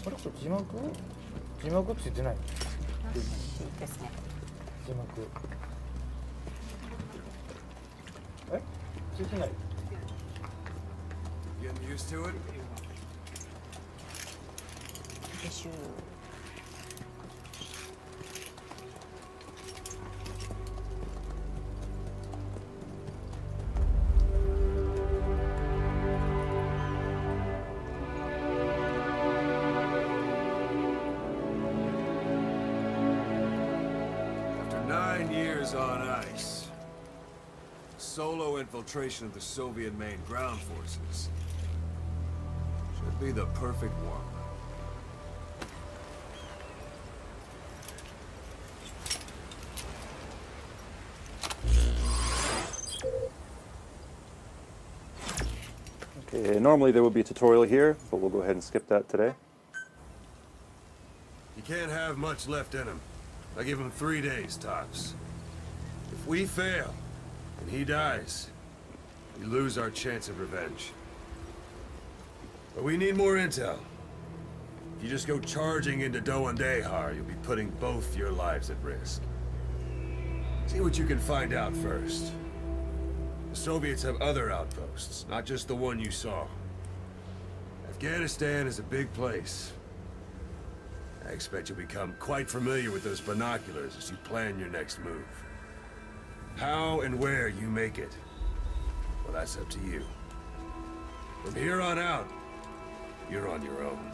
あれこれ字幕ついてない。ですね。字幕。え？ついてない。Getting used to it? でしゅ。After 9 years on ice, solo infiltration of the Soviet main ground forces should be the perfect one. Okay, normally there would be a tutorial here, but we'll go ahead and skip that today. You can't have much left in him. I give him 3 days tops. If we fail, and he dies, we lose our chance of revenge. But we need more intel. If you just go charging into Doandehar, you'll be putting both your lives at risk. See what you can find out first. The Soviets have other outposts, not just the one you saw. Afghanistan is a big place. I expect you'll become quite familiar with those binoculars as you plan your next move. How and where you make it, well, that's up to you. From here on out, you're on your own.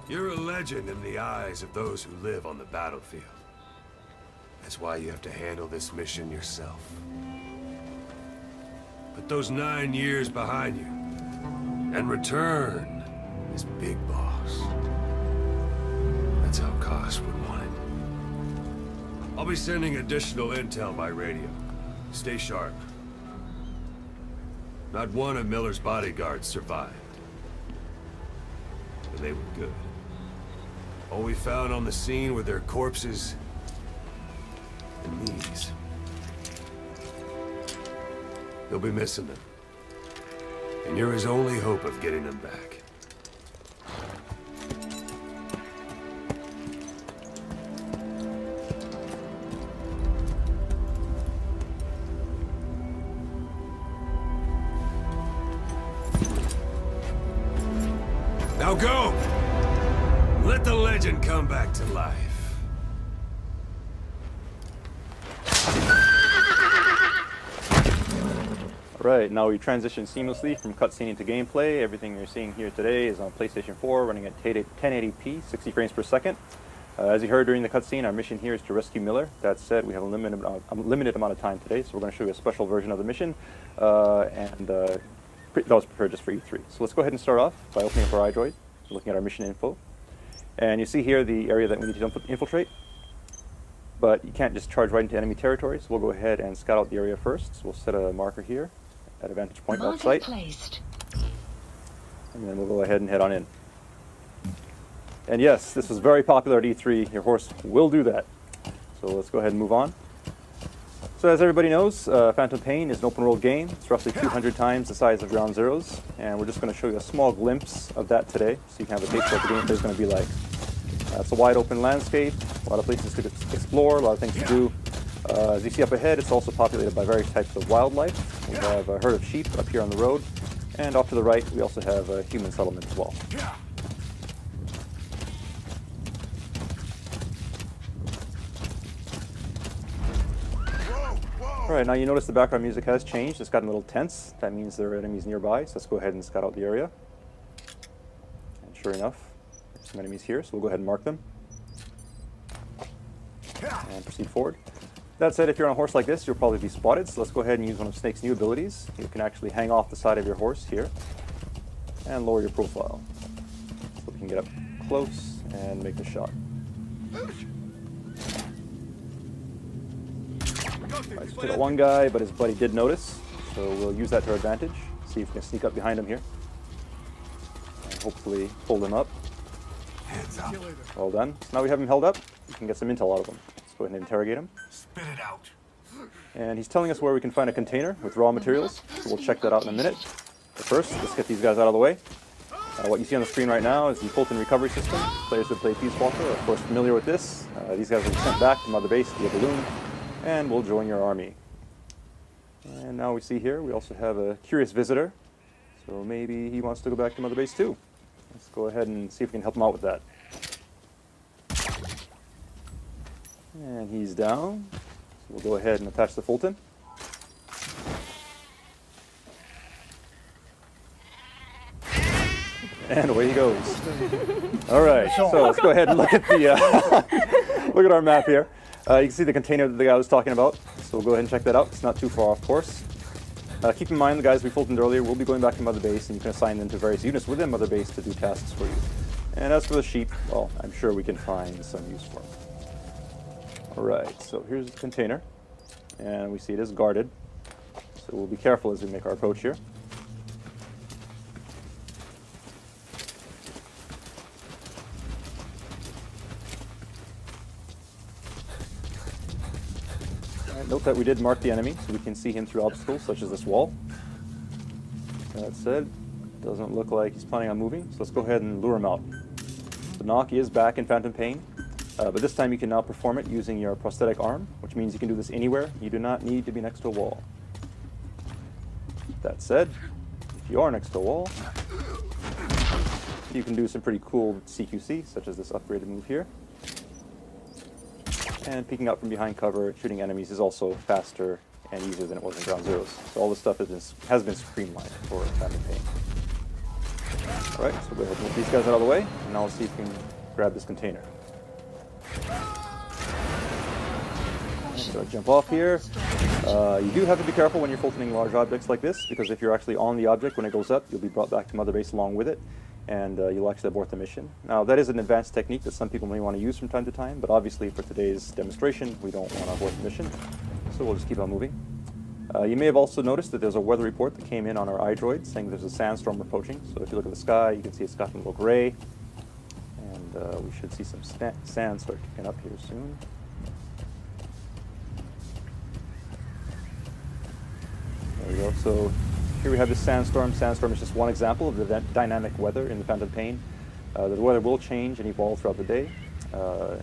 You're a legend in the eyes of those who live on the battlefield. That's why you have to handle this mission yourself. Put those 9 years behind you, and return as Big Boss. That's how Koss would want it. I'll be sending additional intel by radio. Stay sharp. Not one of Miller's bodyguards survived. And they were good. All we found on the scene were their corpses and these. You'll be missing them. And you're his only hope of getting them back. Now go! Let the legend come back to life. Alright, now we transition seamlessly from cutscene into gameplay. Everything you're seeing here today is on PlayStation 4, running at 1080p, 60 frames per second. As you heard during the cutscene, our mission here is to rescue Miller. That said, we have a limited amount of time today, so we're going to show you a special version of the mission, that was prepared just for E3. So let's go ahead and start off by opening up our iDroid, looking at our mission info. And you see here the area that we need to infiltrate. But you can't just charge right into enemy territory, so we'll go ahead and scout out the area first. So we'll set a marker here at a vantage point off site. And then we'll go ahead and head on in. And yes, this was very popular at E3. Your horse will do that. So let's go ahead and move on. So as everybody knows, Phantom Pain is an open world game. It's roughly 200 times the size of Ground Zeroes. And we're just going to show you a small glimpse of that today, so you can have a taste of what the gameplay is going to be like. It's a wide open landscape, a lot of places to explore, a lot of things to do. As you see up ahead, it's also populated by various types of wildlife. We have a herd of sheep up here on the road, and off to the right we also have a human settlement as well. Alright, now you notice the background music has changed. It's gotten a little tense. That means there are enemies nearby, so let's go ahead and scout out the area. And sure enough, there's some enemies here, so we'll go ahead and mark them. And proceed forward. That said, if you're on a horse like this, you'll probably be spotted, so let's go ahead and use one of Snake's new abilities. You can actually hang off the side of your horse here and lower your profile. So we can get up close and make the shot. Right, so we got one guy, but his buddy did notice, so we'll use that to our advantage. See if we can sneak up behind him here. And hopefully hold him up. Well done. So now we have him held up, we can get some intel out of him. Let's go ahead and interrogate him. Spit it out. And he's telling us where we can find a container with raw materials, so we'll check that out in a minute. But first, let's get these guys out of the way. What you see on the screen right now is the Fulton recovery system. Players who play Peace Walker are of course familiar with this. These guys will be sent back to Mother Base via balloon and will join your army. And now we see here we also have a curious visitor. So maybe he wants to go back to Mother Base too. Let's go ahead and see if we can help him out with that. And he's down. So we'll go ahead and attach the Fulton. And away he goes. All right, so let's go ahead and look at the look at our map here. You can see the container that the guy was talking about. So we'll go ahead and check that out. It's not too far off course. Keep in mind the guys we Fultoned earlier will be going back to Mother Base, and you can assign them to various units within Mother Base to do tasks for you. And as for the sheep, well, I'm sure we can find some use for them. All right, so here's the container, and we see it is guarded. So we'll be careful as we make our approach here. Note that we did mark the enemy, so we can see him through obstacles such as this wall. That said, doesn't look like he's planning on moving, so let's go ahead and lure him out. The knock is back in Phantom Pain, but this time you can now perform it using your prosthetic arm, which means you can do this anywhere. You do not need to be next to a wall. That said, if you are next to a wall, you can do some pretty cool CQC, such as this upgraded move here. And peeking out from behind cover, shooting enemies is also faster and easier than it was in Ground Zeroes. So all this stuff has been streamlined for Phantom Pain. Alright, so we'll go ahead and move these guys out of the way, and now let's see if we can grab this container. So jump off here. You do have to be careful when you're Fultoning large objects like this, because if you're actually on the object when it goes up, you'll be brought back to Mother Base along with it, and you'll actually abort the mission. Now, that is an advanced technique that some people may want to use from time to time, but obviously for today's demonstration, we don't want to abort the mission, so we'll just keep on moving. You may have also noticed that there's a weather report that came in on our iDroid saying there's a sandstorm approaching. So if you look at the sky, you can see it's gotten a little gray, and we should see some sand start kicking up here soon. There we go. So here we have this sandstorm. Sandstorm is just one example of the dynamic weather in the Phantom Pain. The weather will change and evolve throughout the day,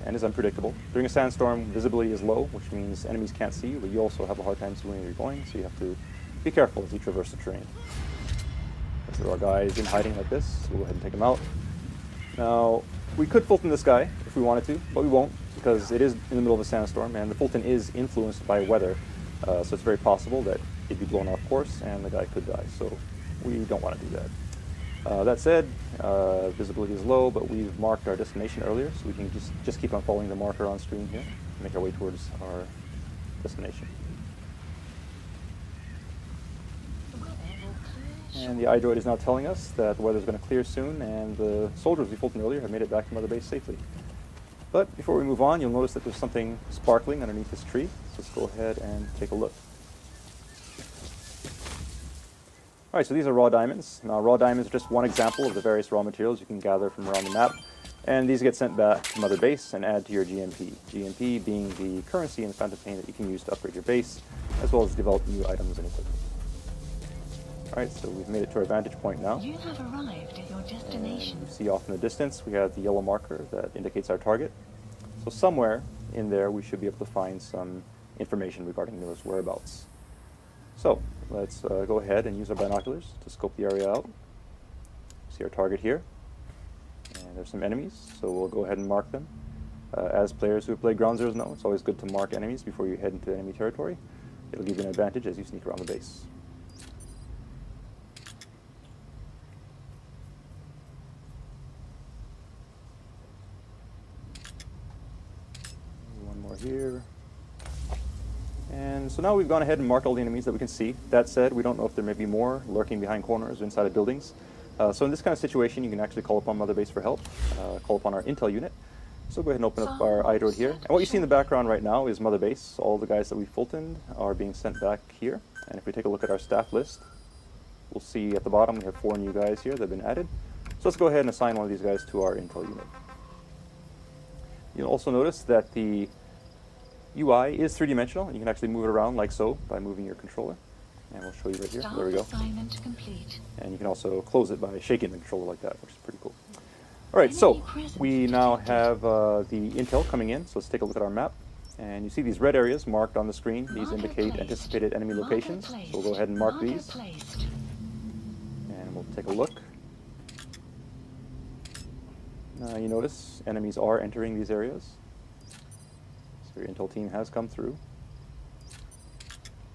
and is unpredictable. During a sandstorm, visibility is low, which means enemies can't see you, but you also have a hard time seeing where you're going, so you have to be careful as you traverse the terrain. If there are guys in hiding like this, so we'll go ahead and take them out. Now, we could Fulton this guy if we wanted to, but we won't, because it is in the middle of a sandstorm, and the Fulton is influenced by weather, so it's very possible that it'd be blown off course, and the guy could die, so we don't want to do that. That said, visibility is low, but we've marked our destination earlier, so we can just keep on following the marker on screen here, and make our way towards our destination. And the iDroid is now telling us that the weather is going to clear soon, and the soldiers we Fulton earlier have made it back to Mother Base safely. But before we move on, you'll notice that there's something sparkling underneath this tree, so let's go ahead and take a look. Alright, so these are raw diamonds. Now, raw diamonds are just one example of the various raw materials you can gather from around the map, and these get sent back to Mother Base and add to your GMP. GMP being the currency in the Phantom Pain that you can use to upgrade your base, as well as develop new items and equipment. Alright, so we've made it to our vantage point now. You have arrived at your destination. And you see off in the distance, we have the yellow marker that indicates our target. So somewhere in there, we should be able to find some information regarding Miller's whereabouts. So, let's go ahead and use our binoculars to scope the area out. See our target here. And there's some enemies, so we'll go ahead and mark them. As players who have played Ground Zeroes know, it's always good to mark enemies before you head into enemy territory. It'll give you an advantage as you sneak around the base. One more here. And so now we've gone ahead and marked all the enemies that we can see. That said, we don't know if there may be more lurking behind corners or inside of buildings. So in this kind of situation, you can actually call upon Mother Base for help, call upon our intel unit. So go ahead and open up our iDroid here. And what you see in the background right now is Mother Base. All the guys that we Fultoned are being sent back here. And if we take a look at our staff list, we'll see at the bottom we have 4 new guys here that have been added. So let's go ahead and assign one of these guys to our intel unit. You'll also notice that the UI is 3-dimensional, and you can actually move it around like so by moving your controller. And we'll show you right here. There we go. Assignment complete. And you can also close it by shaking the controller like that, which is pretty cool. Alright, so we now have the intel coming in, so let's take a look at our map. And you see these red areas marked on the screen. These indicate anticipated enemy locations. So we'll go ahead and mark these. And we'll take a look. Now you notice enemies are entering these areas. So your intel team has come through.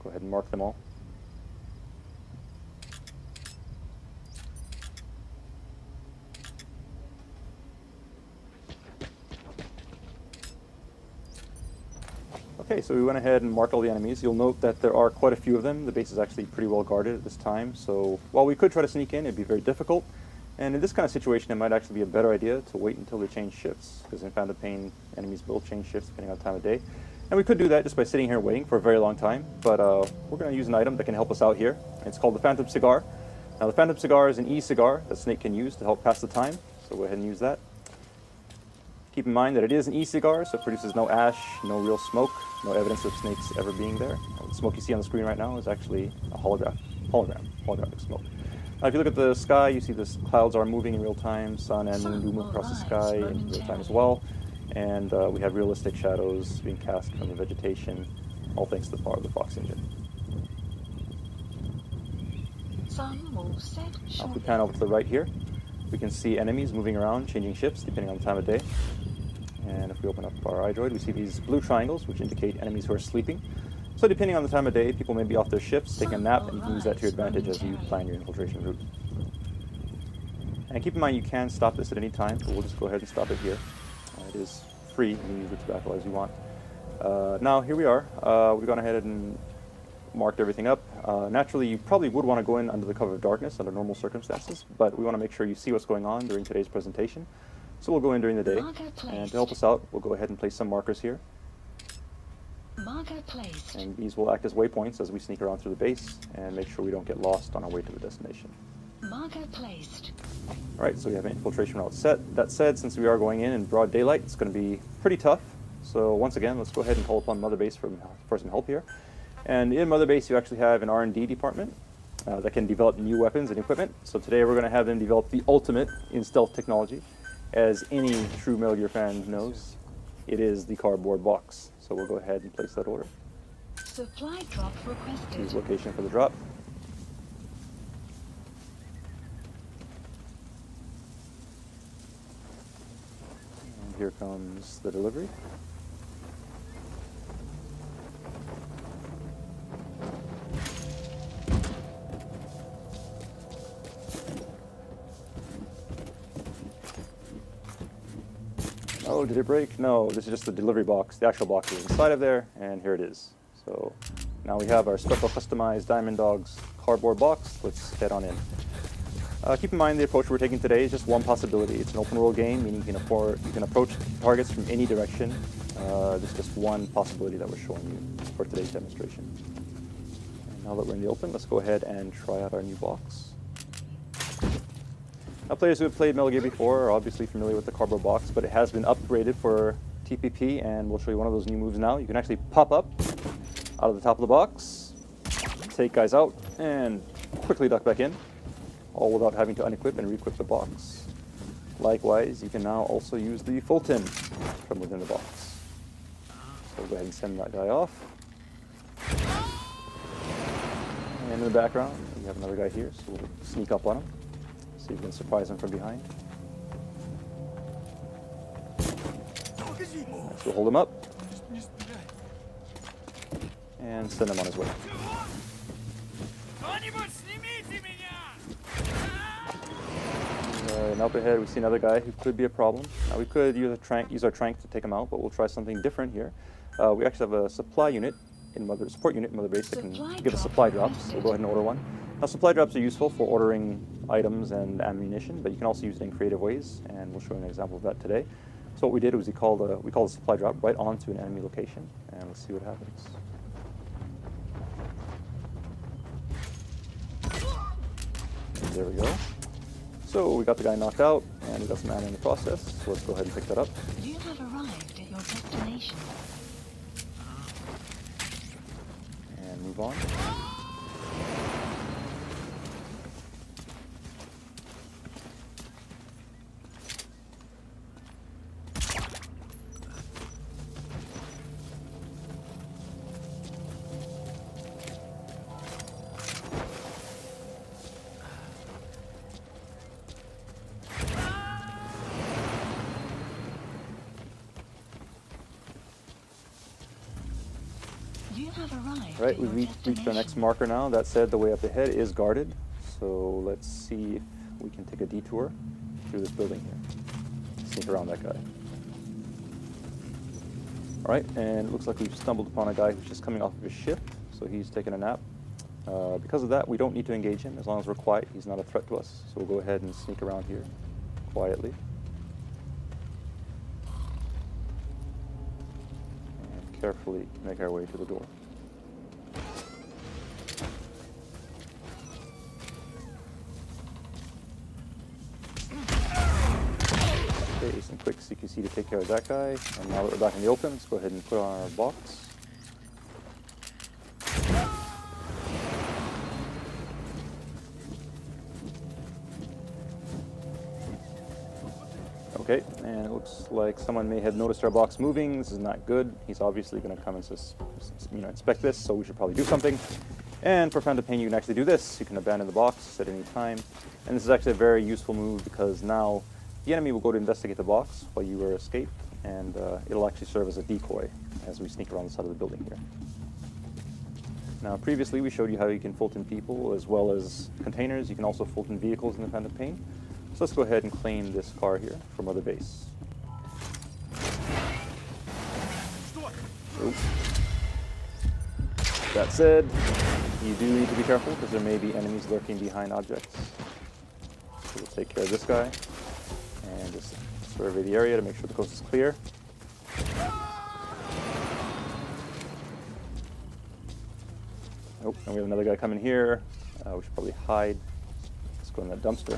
Go ahead and mark them all. Okay, so we went ahead and marked all the enemies. You'll note that there are quite a few of them. The base is actually pretty well guarded at this time, so while we could try to sneak in, it'd be very difficult. And in this kind of situation, it might actually be a better idea to wait until they change shifts, because in Phantom Pain, enemies will change shifts depending on the time of day. And we could do that just by sitting here waiting for a very long time, but we're going to use an item that can help us out here. It's called the Phantom Cigar. Now the Phantom Cigar is an e-cigar that Snake can use to help pass the time, so go ahead and use that. Keep in mind that it is an e-cigar, so it produces no ash, no real smoke, no evidence of snakes ever being there. The smoke you see on the screen right now is actually a holographic smoke. Now if you look at the sky, you see the clouds are moving in real time, sun and moon do move across the sky in real time as well. And we have realistic shadows being cast from the vegetation, all thanks to the power of the Fox engine. Now if we pan over to the right here, we can see enemies moving around, changing shifts depending on the time of day. And if we open up our iDroid, we see these blue triangles, which indicate enemies who are sleeping. So depending on the time of day, people may be off their shifts, taking a nap, and you can use that to your advantage as you plan your infiltration route. And keep in mind you can stop this at any time, but we'll just go ahead and stop it here. It is free, you can use the tobacco as you want. Now here we are, we've gone ahead and marked everything up. Naturally, you probably would want to go in under the cover of darkness under normal circumstances, but we want to make sure you see what's going on during today's presentation. So we'll go in during the day, and to help us out, we'll go ahead and place some markers here. And these will act as waypoints as we sneak around through the base and make sure we don't get lost on our way to the destination. Alright, so we have an infiltration route set. That said, since we are going in broad daylight, it's going to be pretty tough. So once again, let's go ahead and call upon Mother Base for some help here. And in Mother Base, you actually have an R&D department that can develop new weapons and equipment. So today we're going to have them develop the ultimate in stealth technology. As any true Metal Gear fan knows, it is the cardboard box. So we'll go ahead and place that order. Supply drop requested. Choose location for the drop. And here comes the delivery. Oh, did it break? No, this is just the delivery box. The actual box is inside of there, and here it is. So now we have our special customized Diamond Dogs cardboard box. Let's head on in. Keep in mind the approach we're taking today is just one possibility. It's an open world game, meaning you can approach targets from any direction. This is just one possibility that we're showing you for today's demonstration. And now that we're in the open, let's go ahead and try out our new box. Now, players who have played Metal Gear before are obviously familiar with the cardboard box, but it has been upgraded for TPP, and we'll show you one of those new moves now. You can actually pop up out of the top of the box, take guys out, and quickly duck back in, all without having to unequip and re-equip the box. Likewise, you can now also use the Fulton from within the box. So we'll go ahead and send that guy off. And in the background, we have another guy here, so we'll sneak up on him. See if we can surprise him from behind. So we'll hold him up and send him on his way. And up ahead we see another guy who could be a problem. Now we could use our trank to take him out, but we'll try something different here. We actually have a supply unit support unit in Mother Base that can give us supply drops. So we'll go ahead and order one. Now supply drops are useful for ordering items and ammunition, but you can also use it in creative ways, and we'll show you an example of that today. So what we did was we called a supply drop right onto an enemy location, and let's see what happens. And there we go. So we got the guy knocked out, and we got some ammo in the process. So let's go ahead and pick that up. You have arrived at your destination. And move on. have arrived Right, at your we've reached our destination. next marker now. That said, the way up ahead is guarded. So let's see if we can take a detour through this building here. Sneak around that guy. Alright, and it looks like we've stumbled upon a guy who's just coming off of his ship. So he's taking a nap. Because of that, we don't need to engage him. As long as we're quiet, he's not a threat to us. So we'll go ahead and sneak around here quietly. And carefully make our way to the door. Okay, some quick CQC to take care of that guy. And now that we're back in the open, let's go ahead and put on our box. Okay, and it looks like someone may have noticed our box moving. This is not good. He's obviously going to come and inspect this, so we should probably do something. And for Phantom Pain, you can actually do this. You can abandon the box at any time. And this is actually a very useful move because now the enemy will go to investigate the box while you are escaped, and it'll actually serve as a decoy as we sneak around the side of the building here. Now, previously we showed you how you can Fulton people as well as containers. You can also Fulton vehicles in the Phantom Pain. So let's go ahead and claim this car here from Mother Base. Oops. That said, you do need to be careful because there may be enemies lurking behind objects. So we'll take care of this guy and just survey the area to make sure the coast is clear. Oh, and we have another guy coming here. We should probably hide. Let's go in that dumpster.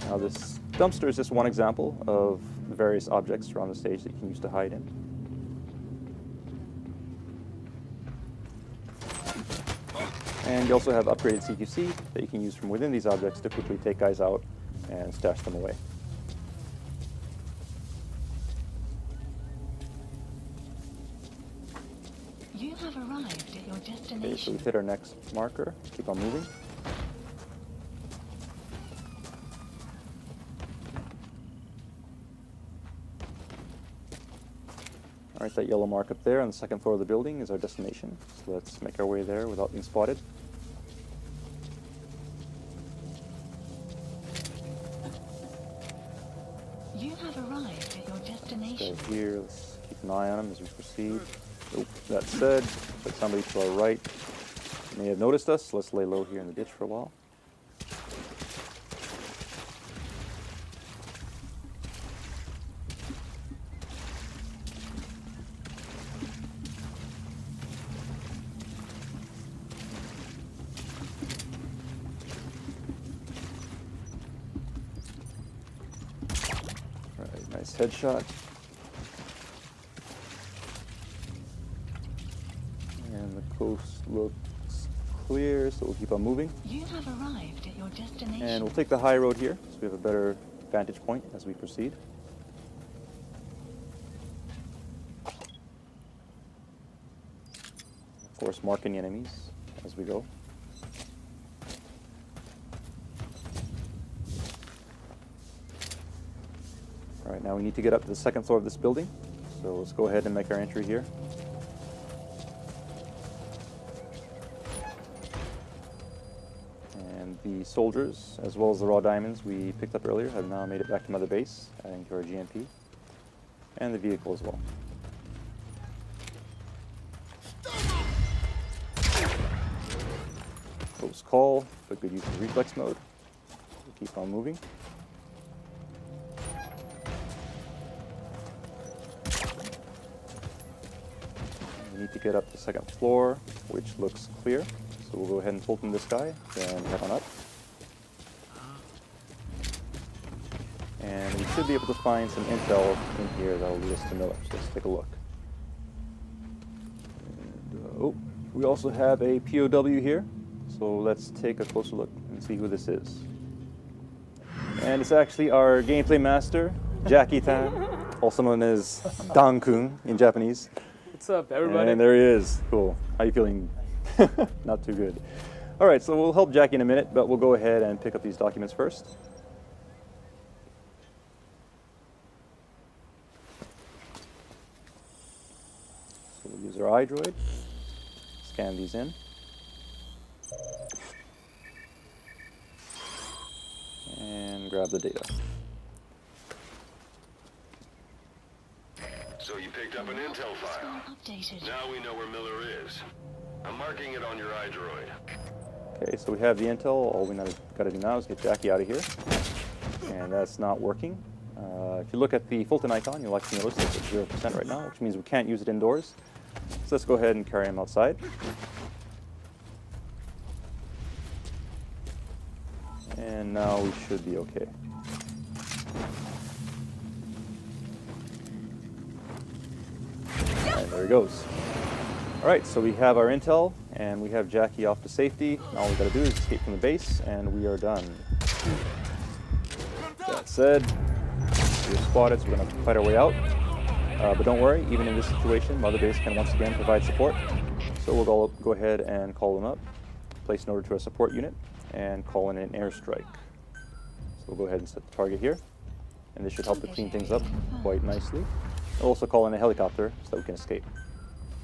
Now this dumpster is just one example of the various objects around the stage that you can use to hide in. And you also have upgraded CQC that you can use from within these objects to quickly take guys out and stash them away. You have arrived at your Okay, so destination. we've hit our next marker. Keep on moving. Alright, that yellow mark up there on the second floor of the building is our destination. So let's make our way there without being spotted. You have arrived at your destination. Go here, let's keep an eye on him as we proceed. Oh, that said, looks like somebody to our right may have noticed us. Let's lay low here in the ditch for a while. Alright, nice headshot. And the coast looks clear, so we'll keep on moving. You have arrived at your destination. And we'll take the high road here, so we have a better vantage point as we proceed. Of course, marking the enemies as we go. Alright, now we need to get up to the second floor of this building, so let's go ahead and make our entry here. And the soldiers, as well as the raw diamonds we picked up earlier, have now made it back to Mother Base, adding to our GMP, and the vehicle as well. Close call, but good use of reflex mode. We'll keep on moving. We need to get up to the second floor, which looks clear. So we'll go ahead and Fulton this guy, then head on up. And we should be able to find some intel in here that will lead us to Miller. So let's take a look. And, oh, we also have a POW here. So let's take a closer look and see who this is. And it's actually our gameplay master, Jackie-tan, also known as Dan-kun in Japanese. What's up, everybody? And there he is. Cool. How you feeling? Not too good. All right, so we'll help Jackie in a minute, but we'll go ahead and pick up these documents first. So we'll use our iDroid. Scan these in. And grab the data. So you picked up an intel file. Updated. Now we know where Miller is. I'm marking it on your iDroid. Okay, so we have the intel. All we got to do now is get Jackie out of here. And that's not working. If you look at the Fulton icon, you'll actually notice it's at 0% right now, which means we can't use it indoors. So let's go ahead and carry him outside. And now we should be okay. And there he goes. Alright, so we have our intel, and we have Jackie off to safety. Now all we gotta do is escape from the base, and we are done. That said, we're spotted, so we're gonna fight our way out. But don't worry, even in this situation, Mother Base can once again provide support. So we'll go ahead and call them up, place an order to a support unit, and call in an airstrike. So we'll go ahead and set the target here, and this should help to clean things up quite nicely. We'll also call in a helicopter so that we can escape.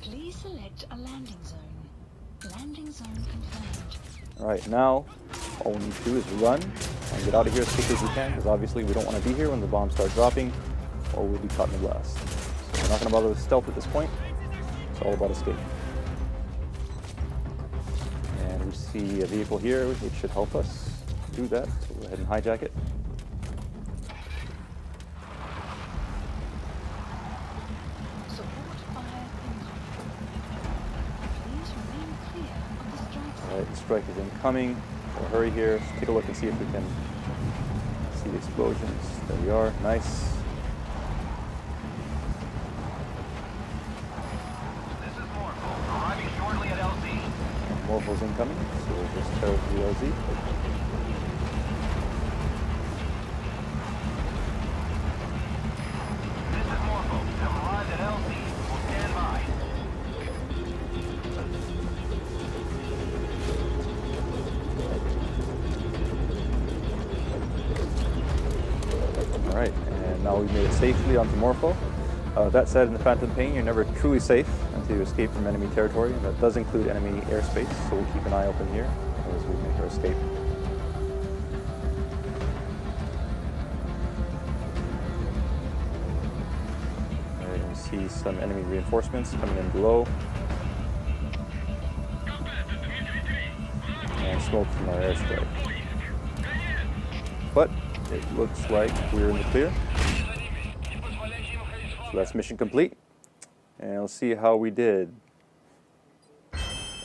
Please select a landing zone. Landing zone confirmed. Alright, now all we need to do is run and get out of here as quickly as we can, because obviously we don't want to be here when the bombs start dropping, or we'll be caught in the blast. So we're not going to bother with stealth at this point. It's all about escape. And we see a vehicle here which should help us do that, so we'll go ahead and hijack it. Support fire incoming. Please remain clear of the strike zone. Alright, the strike is incoming. We'll hurry here. Let's take a look and see if we can see the explosions. There we are. Nice. This is Morphle, arriving shortly at LZ. Morphle's incoming, so we'll just tear through LZ. This is Morphle, have arrived at LZ. We'll stand by. Alright, and now we've made it safely onto Morpho. That said, in the Phantom Pain, you're never truly safe until you escape from enemy territory, and that does include enemy airspace, so we'll keep an eye open here as we make our escape. Alright, and we see some enemy reinforcements coming in below. And smoke from our airstrike. But it looks like we're in the clear. So that's mission complete. And we'll see how we did.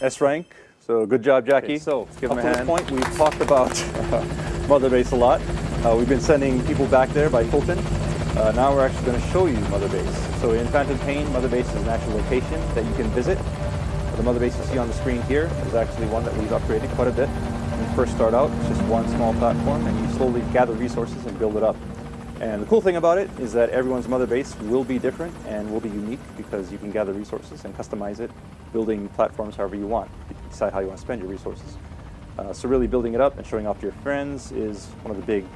S rank. So good job, Jackie. Okay, so give him a hand. Up to this point, we've talked about Mother Base a lot. We've been sending people back there by Fulton. Now we're actually going to show you Mother Base. So in Phantom Pain, Mother Base is an actual location that you can visit. The Mother Base you see on the screen here is actually one that we've upgraded quite a bit. When you first start out, it's just one small platform, and you slowly gather resources and build it up. And the cool thing about it is that everyone's Mother Base will be different and will be unique, because you can gather resources and customize it, building platforms however you want. You can decide how you want to spend your resources. So really building it up and showing off to your friends is one of the big,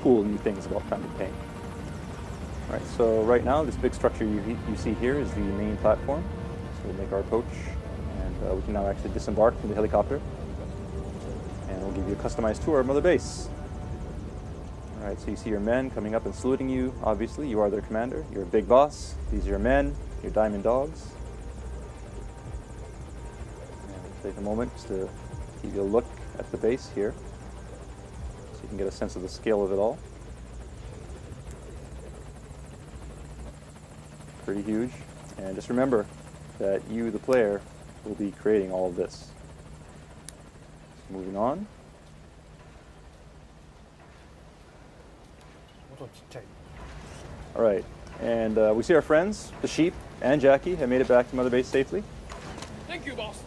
cool new things about Phantom Pain. All right, so right now, this big structure you see here is the main platform. So we'll make our approach, and we can now actually disembark from the helicopter. And we'll give you a customized tour of Mother Base. Alright, so you see your men coming up and saluting you. Obviously, you are their commander. You're a big boss. These are your men, your diamond dogs. And we'll take a moment just to give you a look at the base here, so you can get a sense of the scale of it all. Pretty huge. And just remember that you, the player, will be creating all of this. So moving on. Alright, and we see our friends, the sheep and Jackie, have made it back to Mother Base safely. Thank you, boss.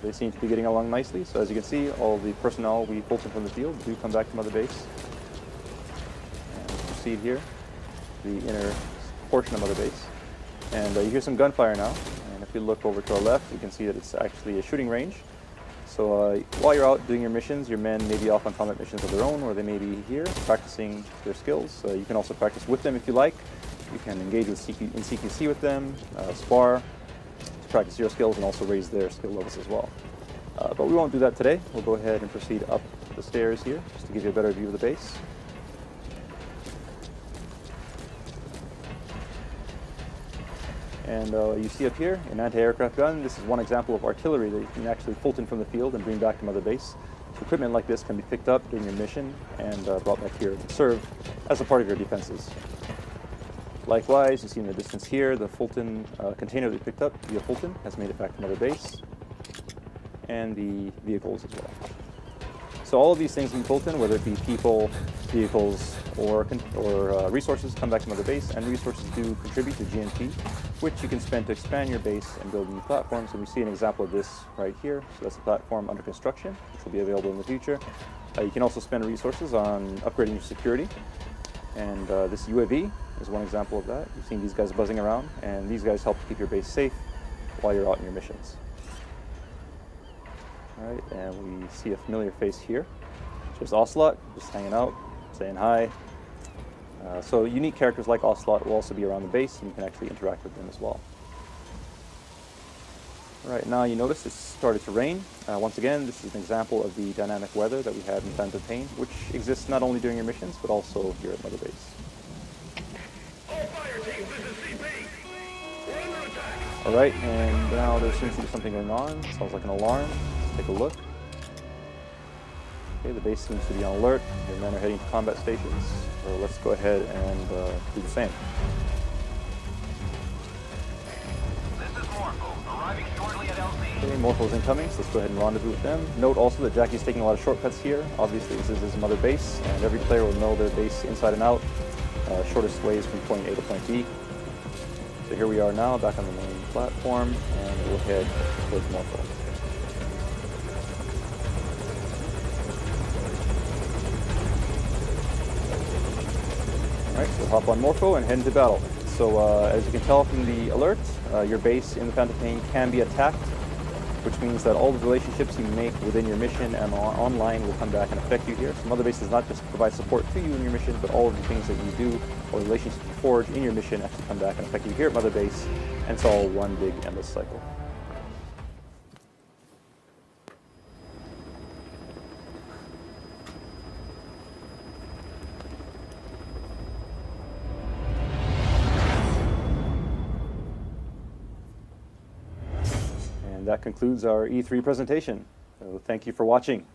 They seem to be getting along nicely, so as you can see, all the personnel we pulled in from the field do come back to Mother Base. And we proceed here, the inner portion of Mother Base. And you hear some gunfire now, and if we look over to our left, you can see that it's actually a shooting range. So while you're out doing your missions, your men may be off on combat missions of their own, or they may be here practicing their skills. You can also practice with them if you like. You can engage with in CQC with them, spar, to practice your skills and also raise their skill levels as well. But we won't do that today. We'll go ahead and proceed up the stairs here, just to give you a better view of the base. And you see up here, an anti-aircraft gun. This is one example of artillery that you can actually Fulton from the field and bring back to Mother Base. So equipment like this can be picked up during your mission and brought back here to serve as a part of your defenses. Likewise, you see in the distance here, the Fulton container that we picked up via Fulton has made it back to Mother Base, and the vehicles as well. So all of these things in Fulton, whether it be people, vehicles, or resources, come back to Mother Base, and resources do contribute to GNP, which you can spend to expand your base and build new platforms. And we see an example of this right here. So that's a platform under construction, which will be available in the future. You can also spend resources on upgrading your security. And this UAV is one example of that. You've seen these guys buzzing around, and these guys help to keep your base safe while you're out on your missions. All right, and we see a familiar face here. There's Ocelot, just hanging out, saying hi. So unique characters like Ocelot will also be around the base, and you can actually interact with them as well. All right, now you notice it's started to rain. Once again, this is an example of the dynamic weather that we had in Phantom Pain, which exists not only during your missions, but also here at Mother Base. All right, and now there seems to be something going on. Sounds like an alarm. Let's take a look. Okay, the base seems to be on alert. Your men are heading to combat stations. So let's go ahead and do the same. This is Morpho, arriving shortly at LZ. Okay, Morpho's incoming, so let's go ahead and rendezvous with them. Note also that Jackie's taking a lot of shortcuts here. Obviously, this is his Mother Base, and every player will know their base inside and out. Shortest ways from point A to point B. So here we are now, back on the main platform, and we'll head towards Morpho. Alright, so we'll hop on Morpho and head into battle. So as you can tell from the alert, your base in the Phantom Pain can be attacked, which means that all the relationships you make within your mission and online will come back and affect you here. So Mother Base does not just provide support to you in your mission, but all of the things that you do or relationships you forge in your mission actually come back and affect you here at Mother Base, and it's all one big endless cycle. That concludes our E3 presentation. So thank you for watching.